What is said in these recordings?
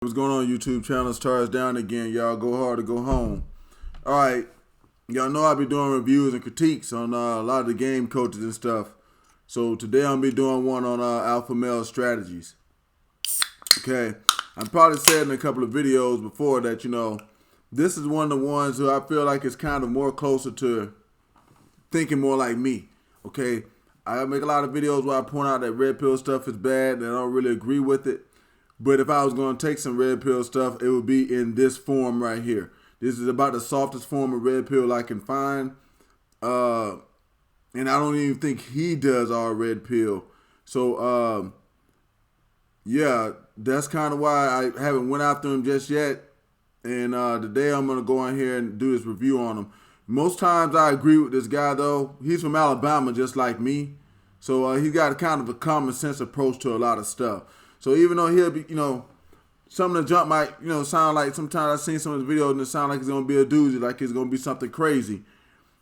What's going on, YouTube channel? Stars down again. Y'all go hard or go home. All right. Y'all know I be doing reviews and critiques on a lot of the game coaches and stuff. So today I'm be doing one on alpha male strategies. Okay. I probably said in a couple of videos before that, this is one of the ones who I feel like is kind of more closer to thinking more like me. Okay. I make a lot of videos where I point out that red pill stuff is bad and I don't really agree with it. But if I was going to take some red pill stuff, it would be in this form right here. This is about the softest form of red pill I can find. And I don't even think he does all red pill. So, yeah, that's kind of why I haven't went after him just yet. And today I'm going to go in here and do this review on him. Most times I agree with this guy, though. He's from Alabama just like me. So he got kind of a common sense approach to a lot of stuff. So even though he'll be, some of the jump might, sound like sometimes I've seen some of the videos and it sound like it's gonna be a doozy, like it's gonna be something crazy,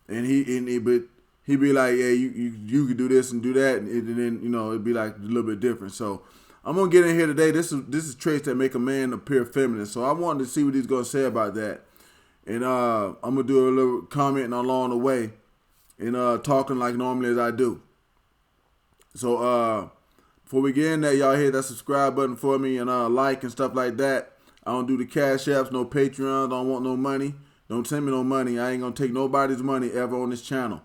but he be like, yeah, you can do this and do that, and then it'd be like a little bit different. So I'm gonna get in here today. This is traits that make a man appear feminine. So I wanted to see what he's gonna say about that, and I'm gonna do a little commenting along the way, and talking like normally as I do. So before we get in there, y'all hit that subscribe button for me and like and stuff like that. I don't do the cash apps, no Patreon, don't want no money. Don't send me no money. I ain't going to take nobody's money ever on this channel.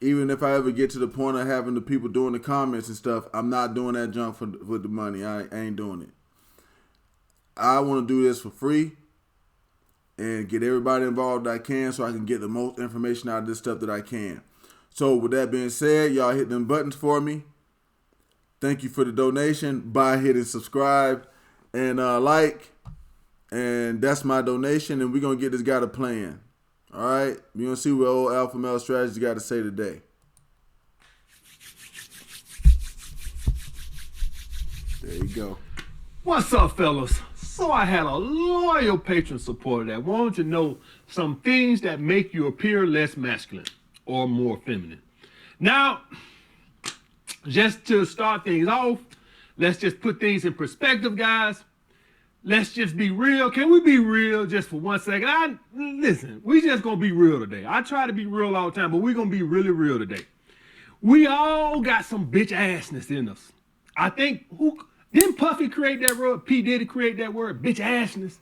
Even if I ever get to the point of having the people doing the comments and stuff, I'm not doing that junk for the money. I ain't doing it. I want to do this for free and get everybody involved that I can so I can get the most information out of this stuff that I can. So with that being said, y'all hit them buttons for me. Thank you for the donation by hitting subscribe and like. And that's my donation. And we're going to get this guy to plan. All right? We're going to see what old Alpha Male Strategies got to say today. There you go. What's up, fellas? So I had a loyal patron supporter that wanted to know some things that make you appear less masculine or more feminine. Now, just to start things off, let's just put things in perspective, guys. Let's just be real. Can we be real just for 1 second? Listen, we just gonna be real today. I try to be real all the time, but we're gonna be really real today. We all got some bitch assness in us. I think, didn't Puffy create that word? P. Diddy create that word, bitch assness?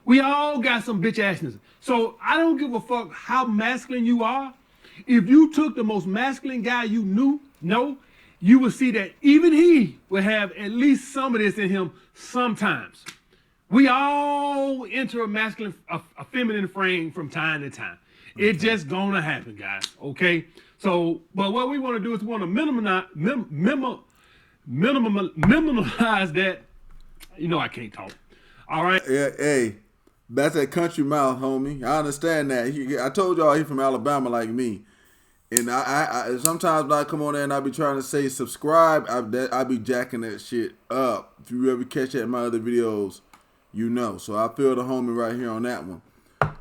We all got some bitch assness. So I don't give a fuck how masculine you are. If you took the most masculine guy you know, you will see that even he will have at least some of this in him sometimes. We all enter a feminine frame from time to time. Okay. It's just gonna happen, guys, okay? So, but what we wanna do is we wanna minimize that. I can't talk, all right? Yeah, hey, that's that country mouth, homie. I understand that. I told y'all he from Alabama like me. And I sometimes when I come on there and I be trying to say subscribe, I be jacking that shit up. If you ever catch that in my other videos, So I feel the homie right here on that one.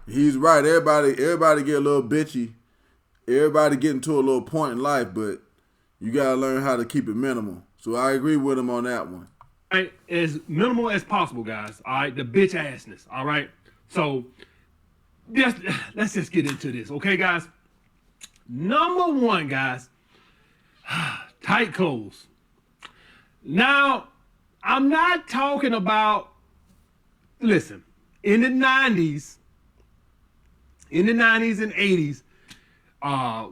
He's right. Everybody get a little bitchy. Everybody get into a little point in life, but you gotta learn how to keep it minimal. So I agree with him on that one. All right, as minimal as possible, guys. All right, the bitch assness. All right. So let's just get into this, okay, guys? Number one, guys, tight clothes. Now, I'm not talking about, listen, in the 90s and 80s,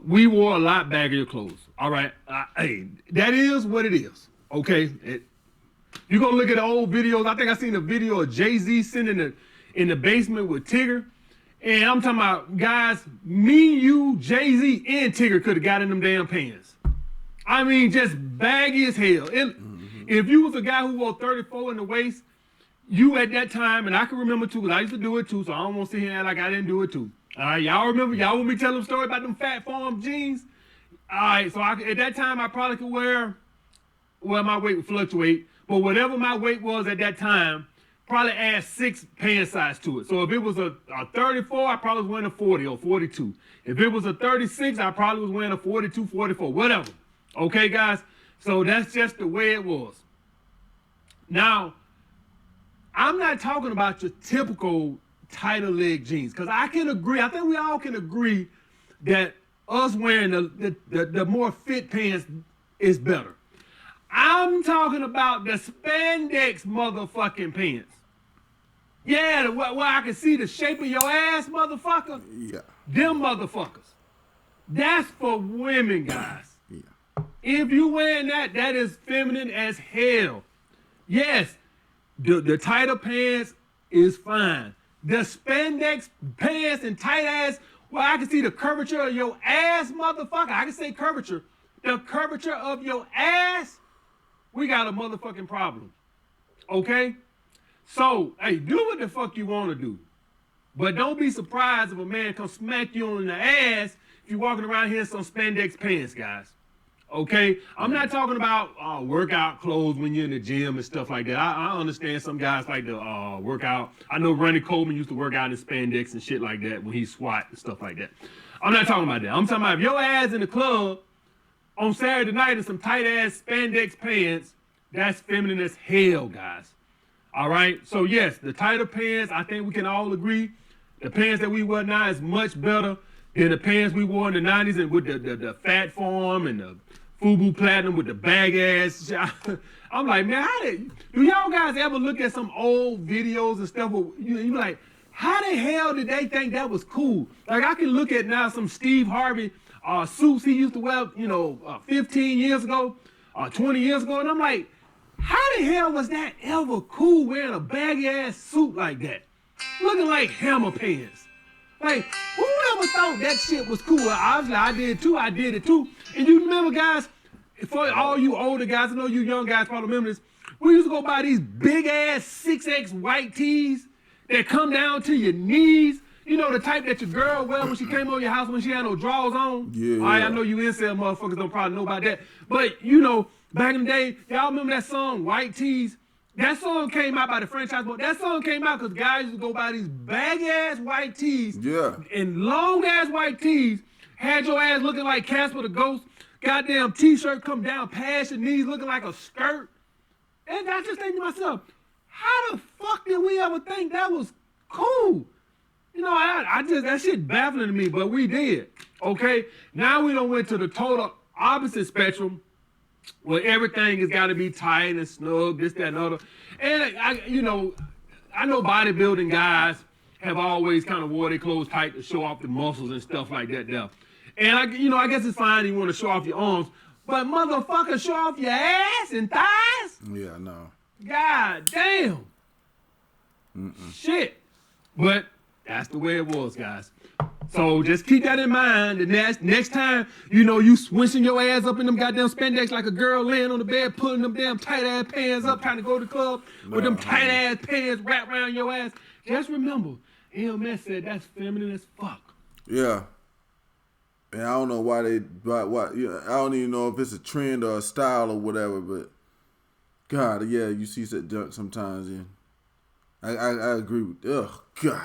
we wore a lot baggier clothes. All right. Hey, that is what it is. Okay. You go look at the old videos. I think I seen a video of Jay-Z sitting in the basement with Tigger. And I'm talking about, guys, me, you, Jay-Z, and Tigger could have got in them damn pants. I mean, just baggy as hell. If you was a guy who wore 34 in the waist, you at that time, and I can remember too, because I used to do it too, so I don't want to sit here and act like I didn't do it too. All right, y'all remember? Y'all want me to tell them a story about them fat farm jeans? All right, so at that time, I probably could my weight would fluctuate, but whatever my weight was at that time, probably add 6 pant size to it. So if it was a 34, I probably was wearing a 40 or 42. If it was a 36, I probably was wearing a 42, 44, whatever. Okay, guys? So that's just the way it was. Now, I'm not talking about your typical tighter leg jeans, because I can agree. I think we all can agree that us wearing the more fit pants is better. I'm talking about the spandex motherfucking pants. Yeah, where I can see the shape of your ass, motherfucker. Yeah. Them motherfuckers. That's for women, guys. Yeah. If you wearing that, that is feminine as hell. Yes, the tighter pants is fine. The spandex pants and tight ass, well, I can see the curvature of your ass, motherfucker. I can say curvature. The curvature of your ass, we got a motherfucking problem. Okay? So, hey, do what the fuck you want to do. But don't be surprised if a man comes smack you on the ass if you're walking around here in some spandex pants, guys. Okay? I'm not talking about workout clothes when you're in the gym and stuff like that. I understand some guys like to work out. I know Ronnie Coleman used to work out in spandex and shit like that when he squat and stuff like that. I'm not talking about that. I'm talking about if your ass in the club on Saturday night in some tight-ass spandex pants, that's feminine as hell, guys. All right? So, yes, the tighter pants, I think we can all agree, the pants that we wear now is much better than the pants we wore in the 90s and with the fat form and the FUBU Platinum with the bag ass. I'm like, man, do y'all guys ever look at some old videos and stuff where you like, how the hell did they think that was cool? Like, I can look at now some Steve Harvey suits he used to wear, 15 years ago, 20 years ago, and I'm like, how the hell was that ever cool wearing a baggy ass suit like that? Looking like hammer pants. Like, who ever thought that shit was cool? Obviously, I did it too. And you remember, guys, for all you older guys, I know you young guys probably remember this, we used to go buy these big ass 6X white tees that come down to your knees. You know, the type that your girl wear when she came over your house when she had no drawers on? Yeah. All right, I know you incel motherfuckers don't probably know about that. But, back in the day, y'all remember that song, White Tees? That song came out by the franchise, but that song came out because guys used to go buy these baggy-ass white tees. Yeah. And long-ass white tees, had your ass looking like Casper the Ghost, goddamn t-shirt come down past your knees looking like a skirt. And I just think to myself, how the fuck did we ever think that was cool? I just, that shit baffling to me, but we did. Okay? Now we done went to the total opposite spectrum where everything has got to be tight and snug, this, that, and other. And, I know bodybuilding guys have always kind of wore their clothes tight to show off the muscles and stuff like that there. And, I guess it's fine you want to show off your arms, but motherfucker, show off your ass and thighs? Yeah, no. God damn. Shit. But that's the way it was, guys. So just keep that in mind. The next time, you swishing your ass up in them goddamn spandex like a girl laying on the bed, pulling them damn tight ass pants up, trying to go to the club with them tight ass pants wrapped around your ass. Just remember, LMS said that's feminine as fuck. Yeah. And I don't know why I don't even know if it's a trend or a style or whatever, but God, yeah, you see that junk sometimes, yeah. I agree with, God.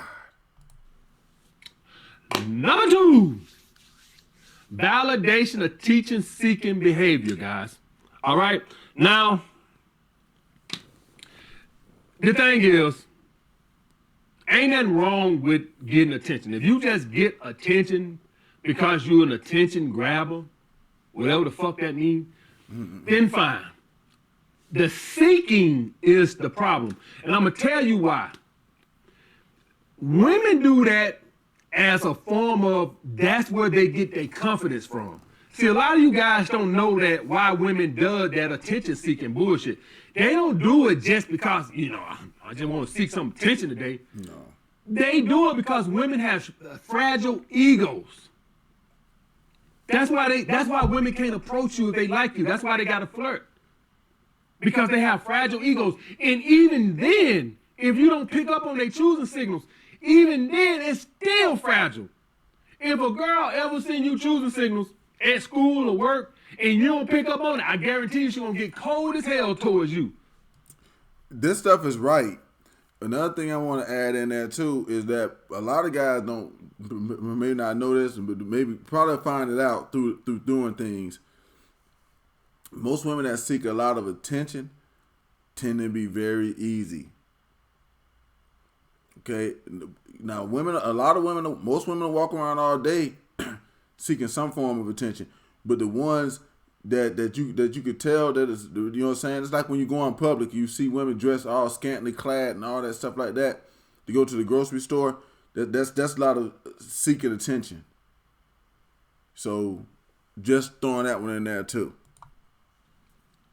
Number 2, validation of teaching-seeking behavior, guys. All right? Now, the thing is, ain't nothing wrong with getting attention. If you just get attention because you're an attention grabber, whatever the fuck that means, then fine. The seeking is the problem. And I'm going to tell you why. Women do that as a form of, that's where they get their confidence from. See, a lot of you guys don't know that why women do that attention-seeking bullshit. They don't do it just because, I just want to seek some attention today. No. They do it because women have fragile egos. That's why women can't approach you if they like you. That's why they got to flirt. Because they have fragile egos. And even then, if you don't pick up on their choosing signals, even then, it's still fragile. If a girl ever seen you choosing signals at school or work and you don't pick up on it, I guarantee you she's going to get cold as hell towards you. This stuff is right. Another thing I want to add in there, too, is that a lot of guys may not know this, but maybe probably find it out through doing things. Most women that seek a lot of attention tend to be very easy. Okay, now women, a lot of women, most women walk around all day seeking some form of attention, but the ones that you could tell that is, you know what I'm saying? It's like when you go in public, you see women dressed all scantily clad and all that stuff like that. To go to the grocery store, that's a lot of seeking attention. So, just throwing that one in there too.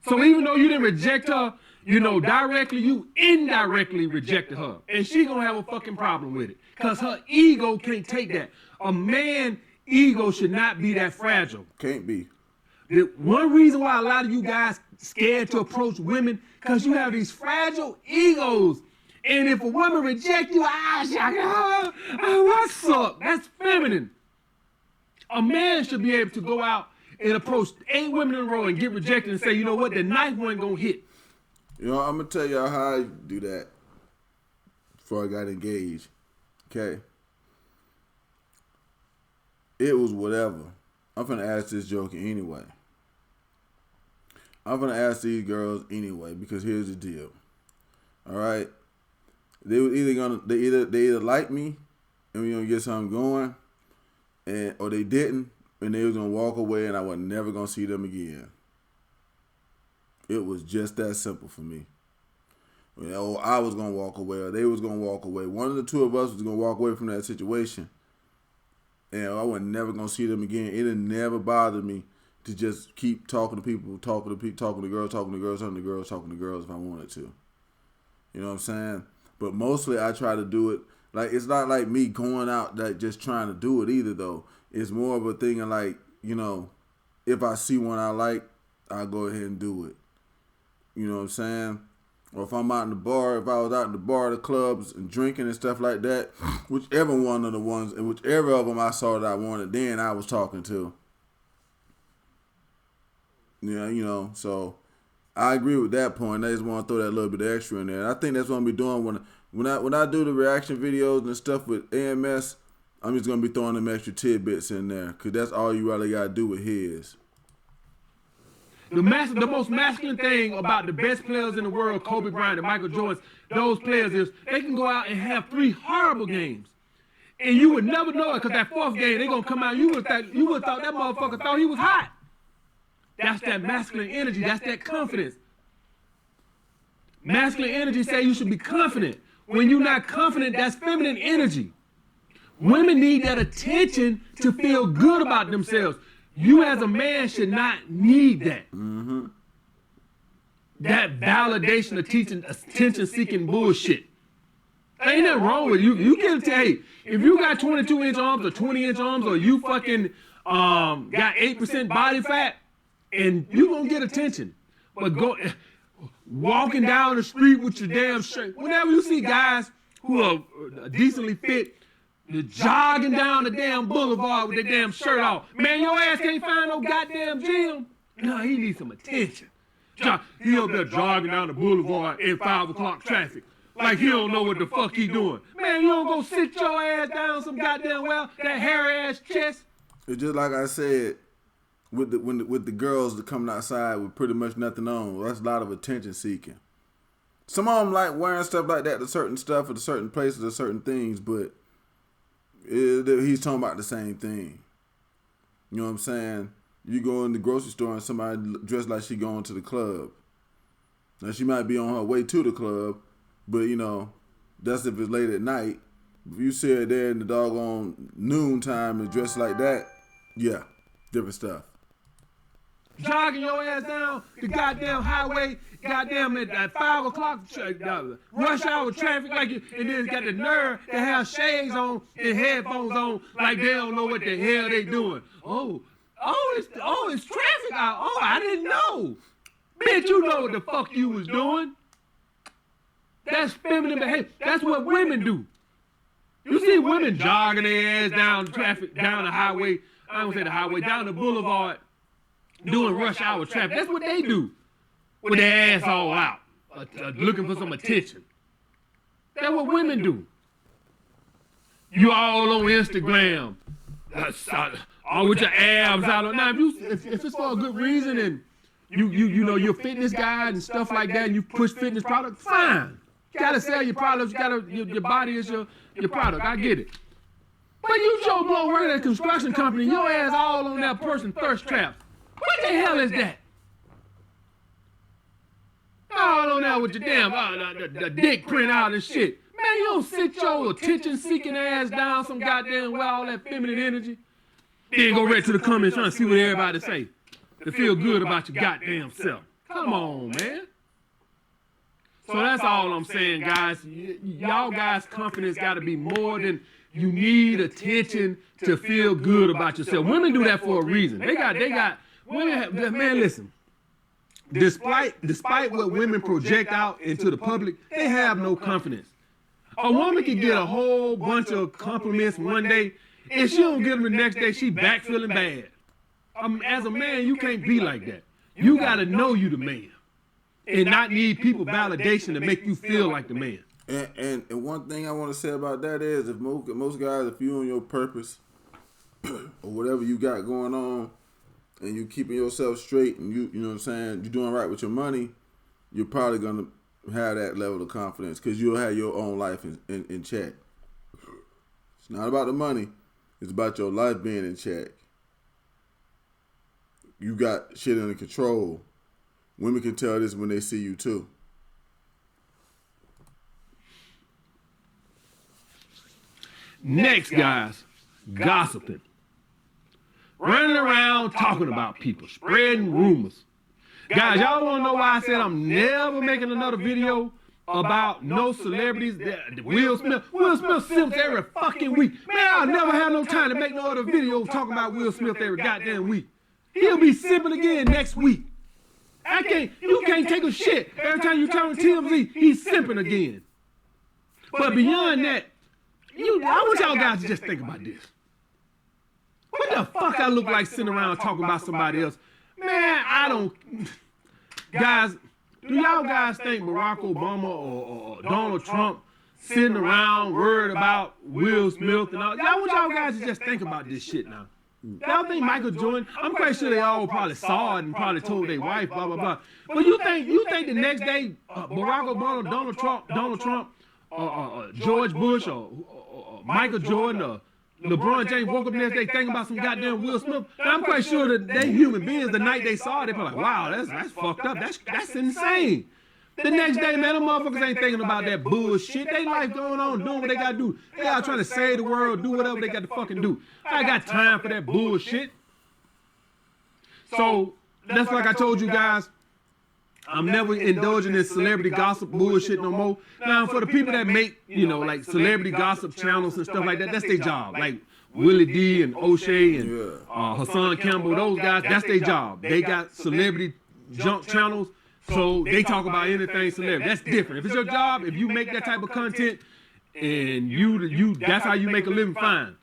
So even though you didn't reject her, you know, directly, you indirectly rejected her. And she gonna have a fucking problem with it. Cause her ego can't take that. A man ego should not be that fragile. Can't be. The one reason why a lot of you guys scared to approach women, cause you have these fragile egos. And if a woman reject you, what's up? That's feminine. A man should be able to go out and approach 8 women in a row and get rejected and say, you know what, the ninth one gonna hit. You know, I'm gonna tell y'all how I do that before I got engaged. Okay. It was whatever. I'm finna ask this joker anyway. I'm gonna ask these girls anyway because here's the deal. All right, they either like me and we gonna get something going, or they didn't and they was gonna walk away and I was never gonna see them again. It was just that simple for me. You know, I was gonna walk away or they was gonna walk away. One of the two of us was gonna walk away from that situation, and I was never gonna see them again. It never bothered me to just keep talking to people, talking to girls if I wanted to. You know what I'm saying? But mostly I try to do it. Like, it's not like me going out like just trying to do it either though. It's more of a thing of like, you know, if I see one I like, I'll go ahead and do it. You know what I'm saying? Or if I'm out in the bar, if I was out in the bar, the clubs and drinking and stuff like that, whichever one of the ones and whichever of them I saw that I wanted, then I was talking to. Yeah, you know, so I agree with that point. I just want to throw that little bit of extra in there. And I think that's what I'm gonna be doing when I do the reaction videos and stuff with AMS. I'm just gonna be throwing them extra tidbits in there because that's all you really gotta do with his. The most masculine thing about the best players in the world, Kobe Bryant and Michael Jordan, those players is they can go out and have 3 horrible games, and you would never know it because that 4th game they gonna come out. You would have thought that motherfucker thought he was hot. That's that masculine energy. That's that confidence. Masculine energy say you should be confident. When you're not confident, that's feminine energy. Women need that attention to feel good about themselves. You as a man should not need that. Mm-hmm. That validation of attention-seeking bullshit. Ain't nothing wrong with you. You can tell, hey, if you got 22-inch arms or 20-inch arms or you fucking got 8% body fat, and you gonna get attention. But walking down the street with your damn shirt. Whenever you see guys who are decently fit, they're jogging down the damn boulevard with their damn shirt off. Man, your ass can't find no goddamn gym. No, he needs some attention. He up there jogging down the boulevard in 5 o'clock traffic. Like he don't know what the fuck he doing. Man, you don't go sit your ass down some goddamn well, that hairy ass chest. It's just like I said, with the girls that coming outside with pretty much nothing on, that's a lot of attention seeking. Some of them like wearing stuff like that to certain stuff or to certain places or certain things, but he's talking about the same thing. You know what I'm saying? You go in the grocery store and somebody dressed like she going to the club. Now she might be on her way to the club, but you know, that's if it's late at night. If you see her there in the doggone noontime and dressed like that, yeah, different stuff. Jogging your ass down the goddamn highway, goddamn at 5 o'clock, rush hour traffic, like you, and then got the nerve to have shades on and headphones on, like they don't know what the hell they doing. It's traffic out. Oh, I didn't know. Bitch, you know what the fuck you was doing. That's feminine behavior. That's what women do. You see women jogging their ass down the traffic, down the highway. I don't say the highway, down the boulevard, doing rush hour traffic. That's what they do. With their ass all out, looking for some attention. That's what women do. You all on Instagram, all with your abs out. Now, if it's for a good reason and you know you're a fitness guy and stuff like that, and you push fitness products, fine. You gotta sell your products. Your body is your product. I get it. But you Joe Blow working at a construction company, your ass all on that person thirst traps. What the hell is that? All on there with your damn the dick print out and shit. Man, you don't sit your attention-seeking ass down some goddamn well, all that feminine energy. Then go right to the comments trying to see what everybody say to feel good about your goddamn self. Come on, man. So that's all I'm saying, guys. Y'all guys' confidence got to be more than you need attention to feel good about yourself. Women do that for a reason. They got women. Man, listen. Despite what women project out into the public, they have no confidence. A woman can get a whole bunch of compliments one day, and she don't get them the next day, she back feeling bad. As a man, you can't be like that. You got to know you the man and not need people validation to make you feel like the man. And one thing I want to say about that is, if most guys, if you on your purpose or whatever you got going on, and you keeping yourself straight, and you know what I'm saying, you're doing right with your money, you're probably gonna have that level of confidence because you'll have your own life in check. It's not about the money; it's about your life being in check. You got shit under control. Women can tell this when they see you too. Next, guys, gossiping. Running around talking about people, spreading rumors. Guys, y'all want to know why I said I'm never making another video about no celebrities? Will Smith simps every fucking week. Man, I'll never have no time to make no other video talking about Will Smith every goddamn week. He'll be simping again next week. You can't take a shit. Every time you turn TMZ, he's simping again. But beyond that, I want y'all guys to just think about this. What the fuck I look like sitting around talking about somebody else? Man, I don't. Guys, do y'all guys think Barack Obama or Donald Trump sitting around worried about Will Smith and all? Y'all want y'all guys to just think about this shit now. Y'all think Michael Jordan? I'm quite sure they all probably saw it and probably told their wife, blah blah blah. But you think the next day Barack Obama, Donald Trump, George Bush or Michael Jordan or LeBron James woke up the next day thinking about some goddamn Will Smith? And I'm quite sure that they human beings, the night they saw it, they probably like, wow, that's fucked up. That's insane. The next day, man, them motherfuckers ain't thinking about that bullshit. They life going on, doing what they gotta do. They out trying to save the world, do whatever they got to fucking do. I got time for that bullshit. So that's like I told you guys, I'm never indulging in celebrity gossip bullshit no more. Now, for the people that make, like celebrity gossip channels and stuff like that, that's their job. Like Willie D and O'Shea and Hassan Campbell, those guys, that's their job. They got celebrity junk channels, so they talk about anything celebrity. That's different. If it's your job, if you make that type of content and you that's how you make a living, fine.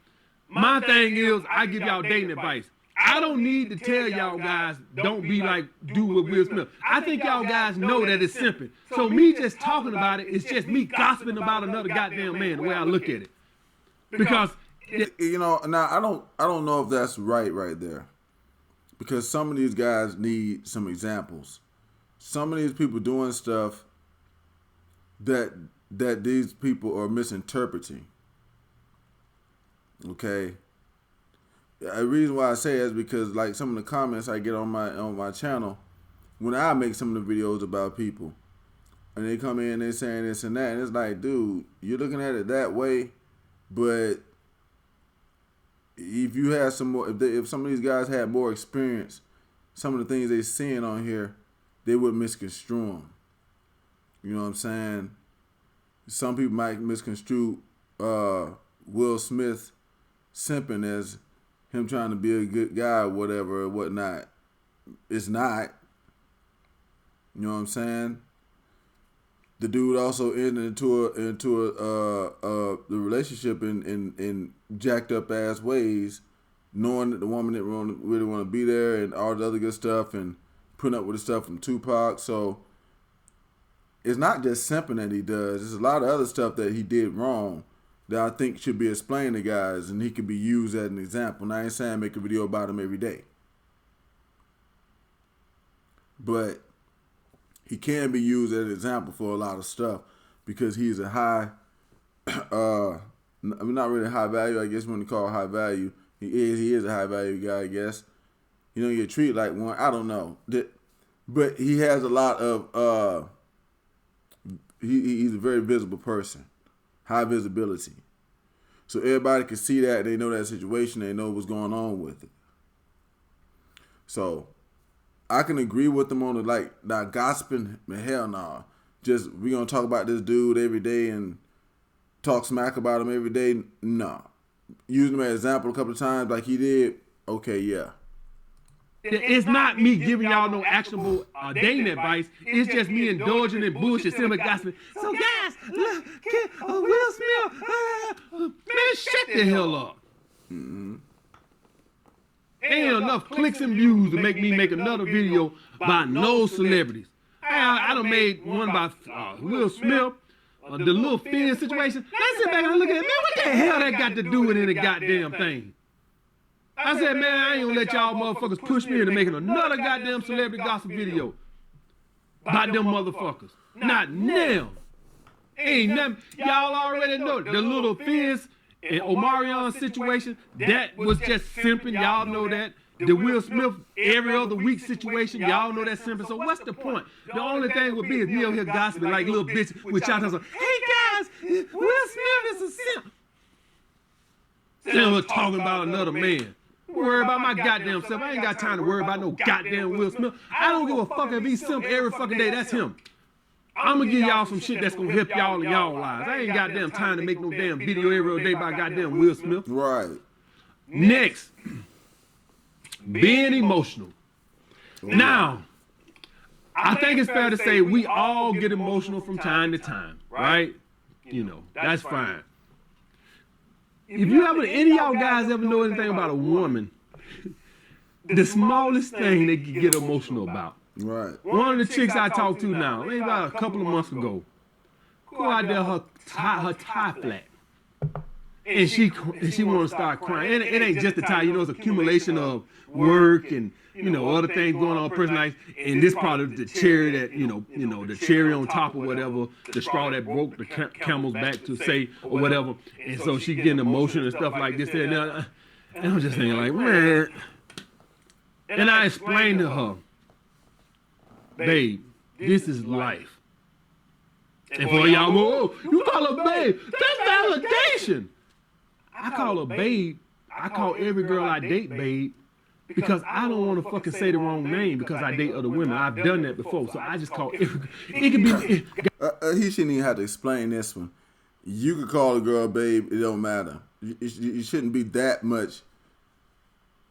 My thing is, I give y'all dating advice. I don't need to tell y'all guys, don't be like, do with Will Smith. I think y'all guys know that it's simping. So me just talking about it, it's just me gossiping about another goddamn man, the way I look at it. Because now I don't know if that's right there. Because some of these guys need some examples. Some of these people doing stuff that these people are misinterpreting. Okay? The reason why I say that is because, like, some of the comments I get on my channel, when I make some of the videos about people, and they come in, they're saying this and that, and it's like, dude, you're looking at it that way, but if you had some more, if some of these guys had more experience, some of the things they're seeing on here, they would misconstrue them. You know what I'm saying? Some people might misconstrue Will Smith simping as him trying to be a good guy or whatever or whatnot. It's not. You know what I'm saying? The dude also ended into the relationship in jacked up ass ways, knowing that the woman didn't really want to be there and all the other good stuff, and putting up with the stuff from Tupac. So it's not just simping that he does. There's a lot of other stuff that he did wrong that I think should be explained to guys, and he could be used as an example. And I ain't saying make a video about him every day, but he can be used as an example for a lot of stuff. because he's a high, I mean, not really high value. I guess when you call high value, he is a high value guy. I guess you don't get treated like one. I don't know, but he has a lot of. He's a very visible person, high visibility. So everybody can see that. They know that situation. They know what's going on with it. So I can agree with them on the not gossiping. Hell no. Just we gonna talk about this dude every day and talk smack about him every day. No. Using him as an example a couple of times like he did. Okay, yeah. It's not me giving y'all no actionable dating advice. It's just me indulging in bullshit, simply gossiping. So guys, look, Will Smith, man, shut the hell up. Mm-hmm. Ain't enough clicks and views to make me make another video about no celebrities. I done made one about Will Smith, the little Finn situation. I sit back and look at it, man, what the hell that got to do with any goddamn thing? I said, man, I ain't gonna let y'all motherfuckers push me into making another goddamn celebrity gossip video about them motherfuckers. Not now. Ain't nothing. Y'all already know the little Fizz and Omarion situation, that was just simping. Y'all know that. The Will Smith every other week situation, y'all know that simping. So what's the point? The only thing would be is me over here gossiping like little bitch with y'all talking, hey guys, Will Smith is a simp. Still talking about another man. Worry about my goddamn self. I ain't got time to worry about no goddamn Will Smith. I don't give a fuck if he simp every fucking day. That's him. I'm gonna give y'all some shit that's gonna help y'all in y'all lives. I ain't goddamn time to make no damn video every day about goddamn Will Smith. Right. Next, being emotional. Now, I think it's fair to say we all get emotional from time to time, right? You know, that's fine. If you ever, any of y'all guys ever know anything about a woman, the smallest thing they can get emotional about. Right. One of the chicks I talked to now, maybe about a couple of months ago, go out there, her tie flat. And she want to start crying. And it ain't just the tie, you know, it's accumulation of work and, you know, other things going on, personal life. And this part of the cherry that, you know, the cherry on top or whatever, the straw that broke the camel's back to say or whatever. And so she getting emotional and stuff like this. And I'm just thinking like, man. And I explained to her, babe, this is life. And for y'all, oh, you call her babe, that's validation. I call her babe. I call every girl I date babe because I don't want to fucking say the wrong name because I date other women. I've done that before, so I just call every. It could be. He shouldn't even have to explain this one. You could call a girl babe. It don't matter. You shouldn't be that much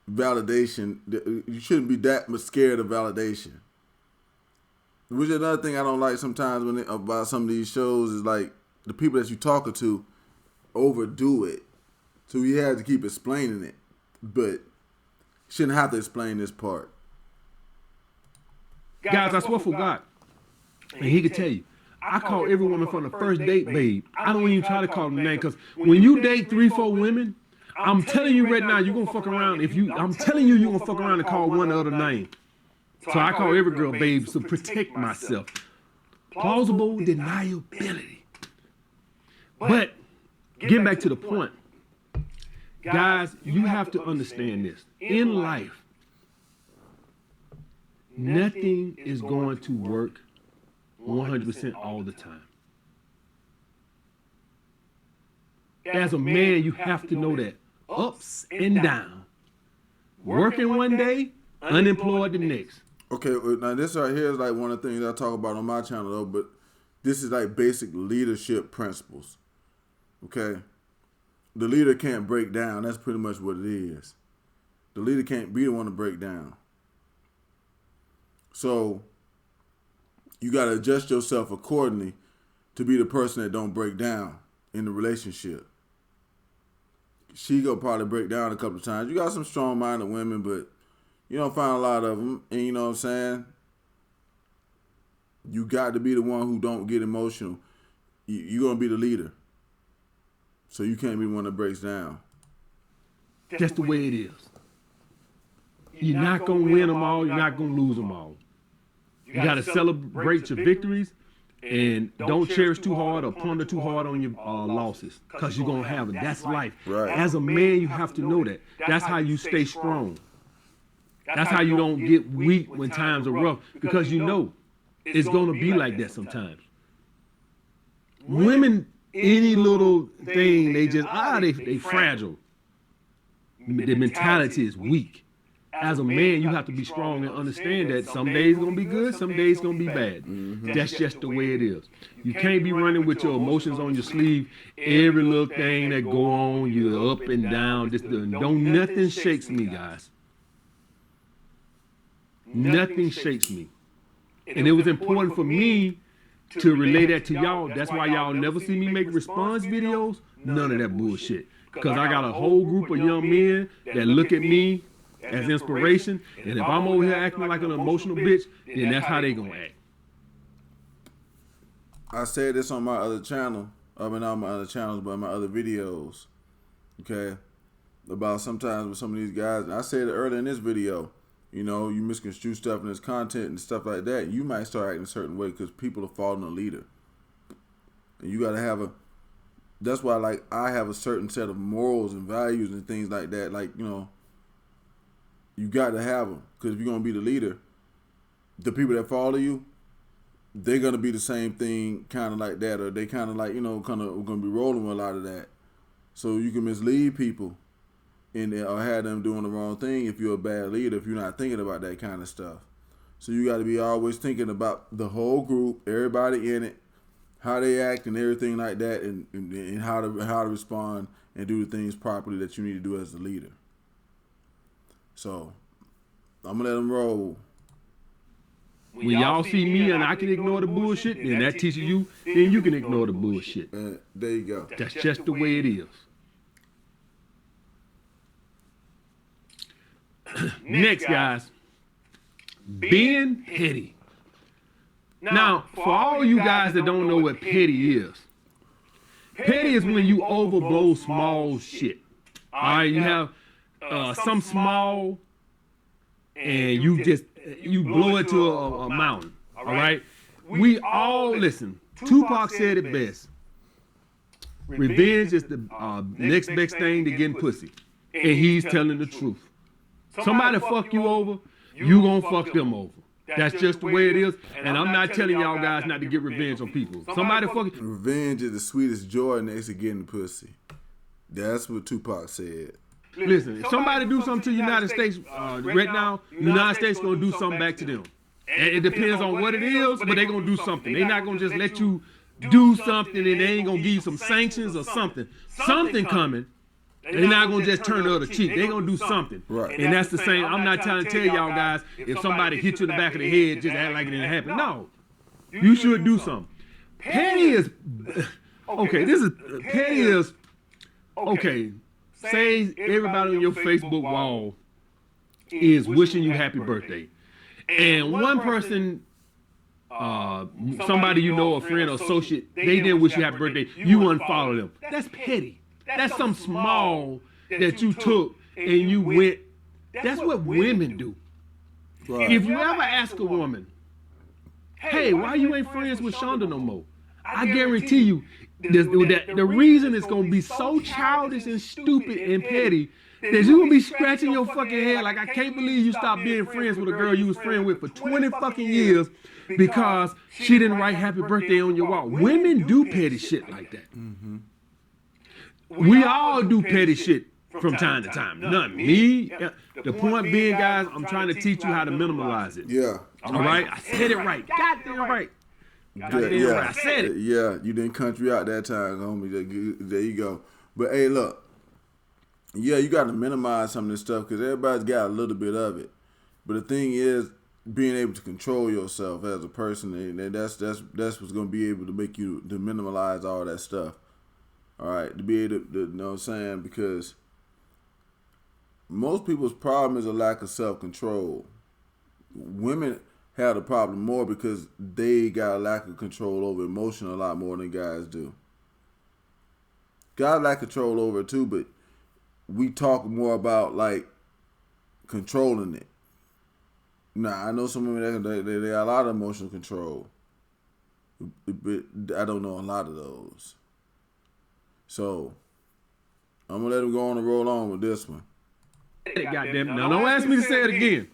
validation. You shouldn't be that much scared of validation. Which is another thing I don't like sometimes about some of these shows is like the people that you talking to overdo it. So he had to keep explaining it, but shouldn't have to explain this part. Guys, I swear for God, and he could tell you, I call every woman from the first date babe. I don't even try to call them name because when you date 3-4 women, I'm telling you right now, you're gonna fuck around. I'm telling you, you're gonna fuck around and call one other name. So I call every girl babe to protect myself. Plausible deniability. But getting back to the point. Guys, you have to understand this. In life, nothing is going to work 100% all the time. As a man, you have to know that. Ups and downs. Working one day, unemployed the next. Okay, now this right here is like one of the things I talk about on my channel though, but this is like basic leadership principles. Okay? The leader can't break down. That's pretty much what it is. The leader can't be the one to break down. So you got to adjust yourself accordingly to be the person that don't break down in the relationship. She gonna probably break down a couple of times. You got some strong-minded women, but you don't find a lot of them. And you know what I'm saying? You got to be the one who don't get emotional. You're going to be the leader. So you can't be the one that breaks down. That's the way it is. You're not going to win them all. You're not going to lose them all. You got to celebrate your victories And don't cherish too hard or ponder too hard on your losses, because you're going to have it. That's life. Right. As a man, you have to know that. That's how you stay strong. That's how you don't get weak when times are rough, because you know it's going to be like that sometimes. Women, any little thing, they just, they fragile. The mentality is weak. As a man, you have to be strong and understand that some days gonna be good, some days gonna be bad. That's just the way it is. You can't be running with your emotions on your sleeve. Every little thing that go on, you're up and down. Don't nothing shakes me, guys. Nothing shakes me. And it was important for me to relay that to y'all. That's why y'all never see me make response videos. None of that bullshit. Because I got a whole group of young men that look at me as inspiration, and if I'm over here acting like an emotional bitch, then that's how they gonna act. I said this on my other channel, not my other channels, but my other videos, okay, about sometimes with some of these guys, and I said it earlier in this video, you know, you misconstrue stuff in this content and stuff like that, you might start acting a certain way because people are following a leader. And you gotta have that's why, like, I have a certain set of morals and values and things like that, like, you know, you got to have them, because if you're going to be the leader, the people that follow you, they're going to be the same thing, kind of like that, or they kind of like, you know, kind of going to be rolling with a lot of that. So you can mislead people or have them doing the wrong thing if you're a bad leader, if you're not thinking about that kind of stuff. So you got to be always thinking about the whole group, everybody in it, how they act and everything like that, and how to respond and do the things properly that you need to do as a leader. So, I'm going to let them roll. When y'all see me and I can ignore the bullshit, then that teaches you, then you can ignore the bullshit. There you go. That's just the way it is. Next, guys, being petty. Now, for all you guys that don't know what petty is when you overblow small shit. All right, you have some small, and you blow it to a mountain. All right, we all listen. Tupac said it best. Revenge is the next best thing to getting pussy, and he's telling the truth. Somebody fuck you over, you gonna fuck them over. That's just the way it is, and I'm not telling y'all guys not to get revenge on people. Somebody fuck you. Revenge is the sweetest joy next to getting pussy. That's what Tupac said. Listen, if somebody do something to the United States right now, the United States gonna do something back to them. And it depends on what it is, but they gonna do something. They not gonna just let you do something and they ain't gonna give you some sanctions or something. Something coming. They're not gonna just turn the other cheek. They're gonna do something. Right. And that's the same. I'm not trying to tell y'all guys, if somebody hit you in the back of the head, just act like it didn't happen. No. You should do something. Petty is okay, petty is okay. Say everybody on your Facebook wall is wishing you happy birthday. And one person, somebody you know, a friend or associate, they didn't wish you happy birthday, you unfollow them. That's petty. That's something small that you took and you went. That's what women do. Right. If you ever ask a woman, hey, why you ain't friends with Shonda no more? I guarantee you, the reason it's going to be so childish and stupid and petty that you're going to be scratching your fucking head like, I can't believe you stopped being friends with a girl you was friends with for 20 fucking years because she didn't write happy birthday on your wall. Women do petty shit like that. Mm-hmm. We all do petty shit from time to time. Not me. The point being, guys, I'm trying to teach you how to minimalize it. Yeah. All right? I said it right. Goddamn right. Goddamn right. I said it. Yeah, you didn't country out that time, homie. There you go. But, hey, look. Yeah, you got to minimize some of this stuff because everybody's got a little bit of it. But the thing is, being able to control yourself as a person, and that's what's going to be able to make you to minimize all that stuff. All right, to be able to, you know what I'm saying? Because most people's problem is a lack of self-control. Women have the problem more because they got a lack of control over emotion a lot more than guys do. Guys lack control over it too, but we talk more about, like, controlling it. Now, I know some women, they got a lot of emotional control. But I don't know a lot of those. So I'm gonna let him go on and roll on with this one. Goddamn it. Now don't ask me to say it again.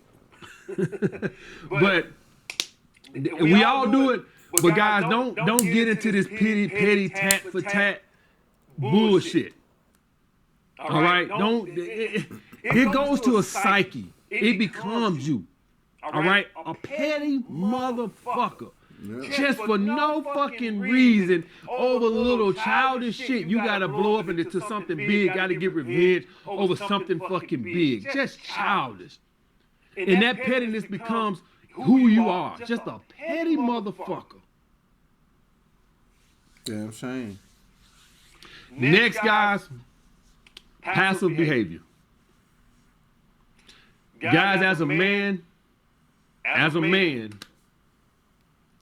But we all do it. But guys, don't get into this petty tat for tat bullshit. All right? Don't it goes to a psyche. It becomes you. All right? A petty motherfucker. Yeah. Just for no fucking reason over little childish shit, you gotta blow up into something big, gotta get revenge over something fucking big. Just childish. And that pettiness becomes who you are. Just a petty motherfucker. Damn shame. Next, guys, passive behavior. Guys, as a man,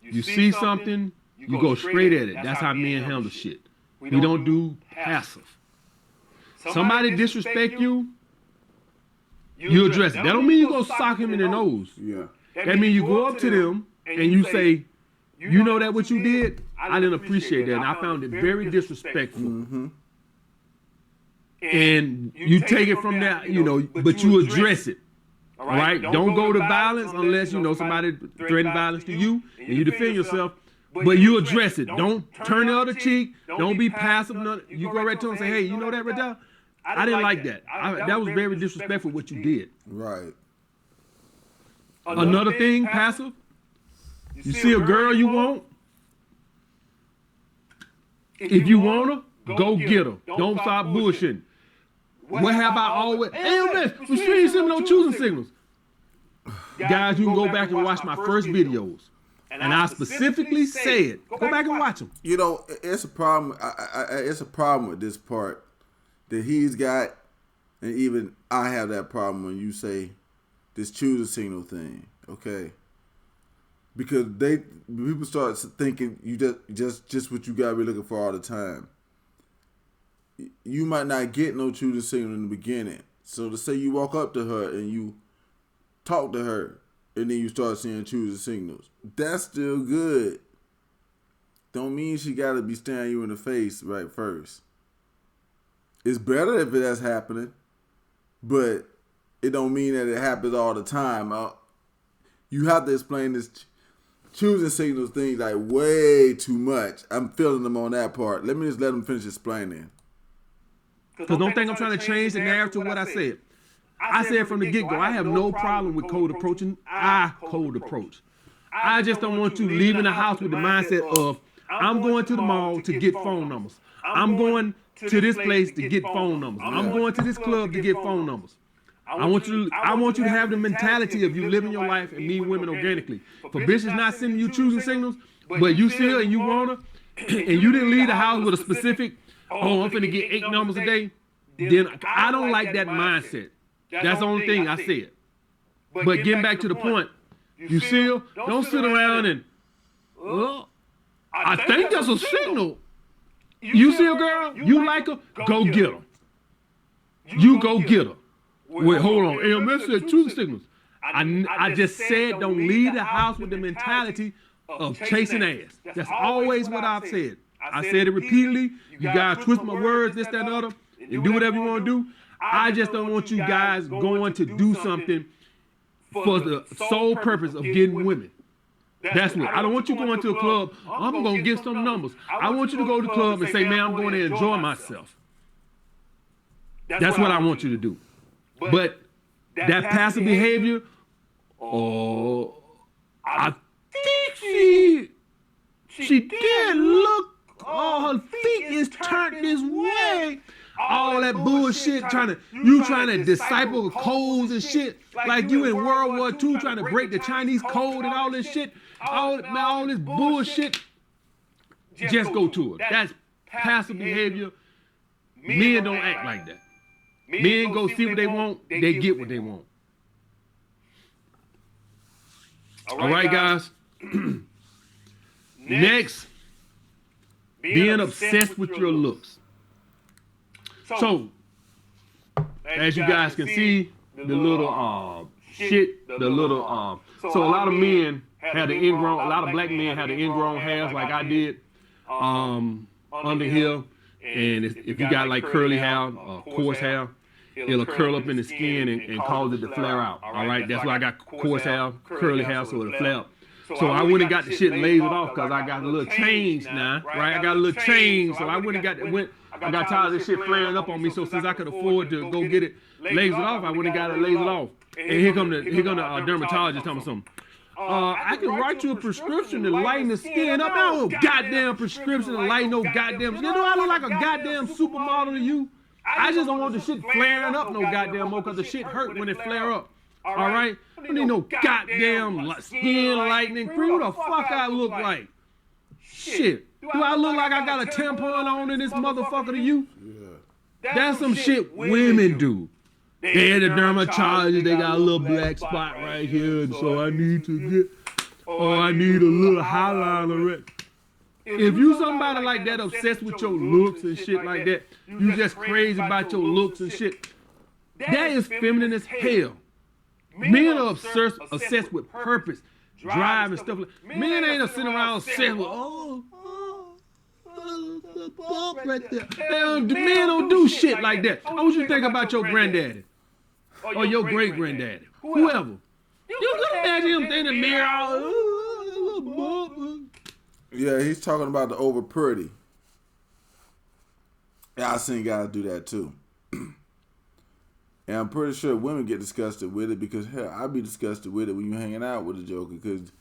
you see something, you go straight at it. That's how men handle shit. We don't do passive. Somebody disrespect you, you address it. That don't mean you go sock him in the nose. Yeah. That means you go up to them and you say, you know that what you did? I didn't appreciate that. And I found it very disrespectful. Mm-hmm. And you take it from there, you know, but you address it. All right? Don't go to violence unless, you know, somebody threatened violence to you and you defend yourself. But you address it. Don't turn the other cheek. Don't be passive. You go right to them and say, hey, you know that right there? I didn't like that. That was very disrespectful what you did. Right. Another thing, passive. You see a girl you want. If you want her, go get her. Don't stop bullshitting. What have I always... Hey, man, the street send me no choosing signals. Guys, you can go back and watch my first videos. And I specifically said, go back and watch them. You know, it's a problem. It's a problem with this part that he's got, and even I have that problem when you say this choosing signal thing, okay? Because people start thinking you just what you gotta be looking for all the time. You might not get no choosing signal in the beginning. So to say you walk up to her and you talk to her, and then you start seeing choosing signals, that's still good. Don't mean she gotta be staring you in the face right first. It's better if that's happening, but it don't mean that it happens all the time. You have to explain this choosing signals thing like way too much. I'm feeling them on that part. Let me just let them finish explaining. Because don't think I'm trying to change the narrative of what I said. I said from the get-go, I have no problem with cold approaching. I cold approach. I just don't want you leaving the house with the mindset of, I'm going to the mall to get phone numbers. I'm going to this place to get phone numbers. I'm going to this club to get phone numbers. I want you to have the mentality of you living your life and meet women organically. For bitches not sending you choosing signals, but you see her and you want her, and you didn't leave the house with a specific, oh, I'm finna get 8 numbers a day, then I don't like that mindset. That's the only thing I said. But getting back to the point, you see her, don't sit around and, well, I think that's a signal. You see a girl, you like her, go get her. You go get her. Wait, hold on. AMS said choosing signals. I just said don't leave the house with the mentality of chasing ass. That's always what I've said. I said it repeatedly. You guys twist my words, this, that, and the other, and do whatever you want to do. I just don't want you guys going to do something for the sole purpose of getting women. That's what. I don't want you going to a club, I'm going to get some numbers. I want you to go to the club and say, man, I'm going to enjoy myself. That's what I want you to do. But that passive behavior, I think she did look, her feet is turned this way. All that bullshit, trying to disciple codes and shit, like you in World War II trying to break the Chinese code and all this shit, all this bullshit. Just go to it. That's passive behavior. Men don't act like that. Men go see what they want, they get what they want. All right, guys. Next, being obsessed with your looks. So, as you guys can see, the little so a lot of men had the ingrown. A lot of black men had the ingrown hairs like I did under here. And if you got like curly hair, coarse hair, it'll curl up in the skin and cause it to flare out. All right, that's why I got coarse hair, curly hair, so it'll flare up. So I went and got the shit lasered off because I got a little change now, right? I got a little change, so I went and I got tired of this shit flaring up on me. So since I could afford to go get it lasered off, I went and got it lasered off. And here come the dermatologist telling me something. I can write you a prescription to lighten the skin up. I don't know goddamn prescription to lighten no goddamn skin. Do I look like a goddamn supermodel to you? I just don't want the shit flaring up no goddamn more because the shit hurt when it flare up. All right? I don't need no goddamn skin lightening cream. What the fuck I look like? Shit. Do I look like I got a tampon on in this motherfucker to you? Yeah. That's some shit women do. They're the dermatologist. They got a little black spot right here, and so I need to get, I need a little highlighter. If you somebody like that obsessed with your looks and shit like that, you just crazy about your looks and shit, that is feminine as hell. Men are obsessed with purpose, drive, and stuff like that. Men ain't sitting around obsessed with, right there. The men don't do shit like that. I want you to think about your granddaddy or your great granddaddy, whoever. You can imagine him in the mirror. Yeah, he's talking about the over pretty. Yeah, I seen guys do that too. And I'm pretty sure women get disgusted with it because, hell, I'd be disgusted with it when you're hanging out with a joker because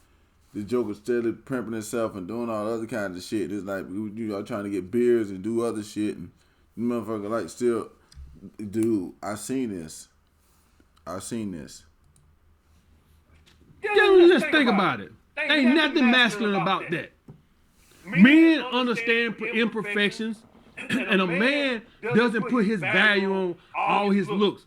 the joker steadily pimping himself and doing all other kinds of shit. It's like you are trying to get beers and do other shit, and you motherfucker like still, dude. I seen this. Just think about it. Ain't nothing masculine about that. Men understand imperfections, and a man doesn't put his value on all his looks.